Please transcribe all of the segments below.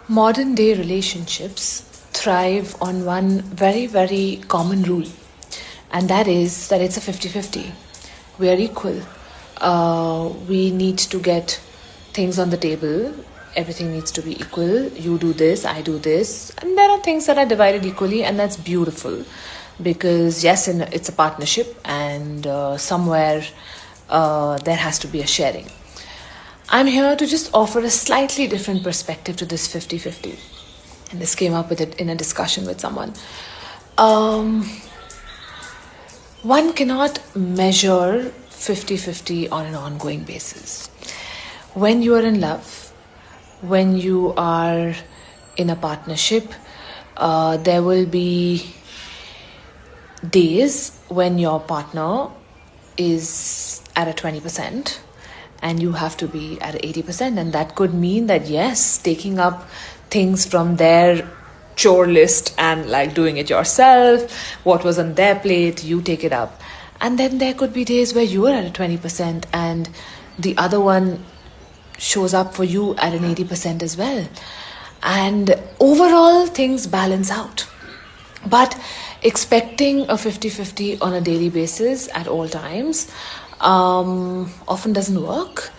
Modern day relationships thrive on one very, very common rule, and that is that it's a 50-50. We are equal. We need to get things on the table. Everything needs to be equal. You do this, I do this. And there are things that are divided equally, and that's beautiful because, yes, it's a partnership, and somewhere there has to be a sharing. I'm here to just offer a slightly different perspective to this 50-50. And this came up with it in a discussion with someone. One cannot measure 50-50 on an ongoing basis. When you are in love, when you are in a partnership, there will be days when your partner is at a 20% and you have to be at 80%, and that could mean that, yes, taking up things from their chore list and like doing it yourself, what was on their plate, you take it up. And then there could be days where you are at a 20% and the other one shows up for you at an 80% as well. And overall things balance out. But expecting a 50-50 on a daily basis at all times often doesn't work.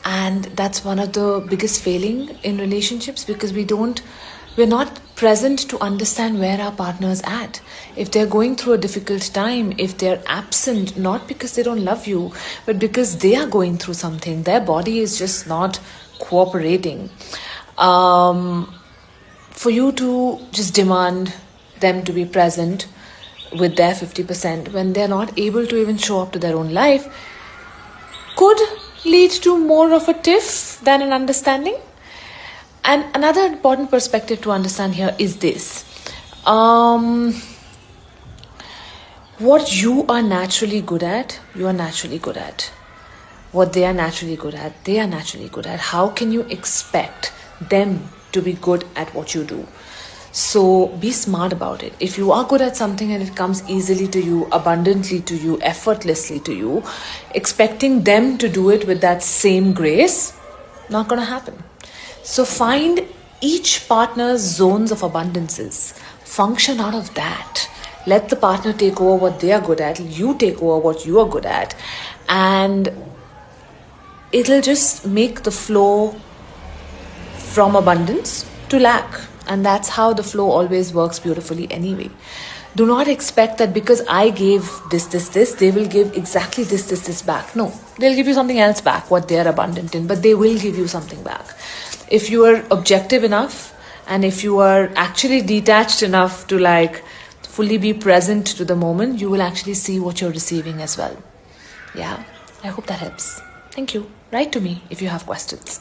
And that's one of the biggest failing in relationships, because we're not present to understand where our partner's at. If they're going through a difficult time, if they're absent, not because they don't love you, but because they are going through something, their body is just not cooperating. For you to just demand them to be present with their 50% when they're not able to even show up to their own life could lead to more of a tiff than an understanding. And another important perspective to understand here is this. What you are naturally good at, you are naturally good at. What they are naturally good at, they are naturally good at. How can you expect them to be good at what you do? So be smart about it. If you are good at something and it comes easily to you, abundantly to you, effortlessly to you, expecting them to do it with that same grace, not going to happen. So find each partner's zones of abundances. Function out of that. Let the partner take over what they are good at. You take over what you are good at. And it'll just make the flow from abundance to lack. And that's how the flow always works beautifully anyway. Do not expect that because I gave this, they will give exactly this back. No, they'll give you something else back, what they are abundant in, but they will give you something back. If you are objective enough and if you are actually detached enough to like fully be present to the moment, you will actually see what you're receiving as well. Yeah, I hope that helps. Thank you. Write to me if you have questions.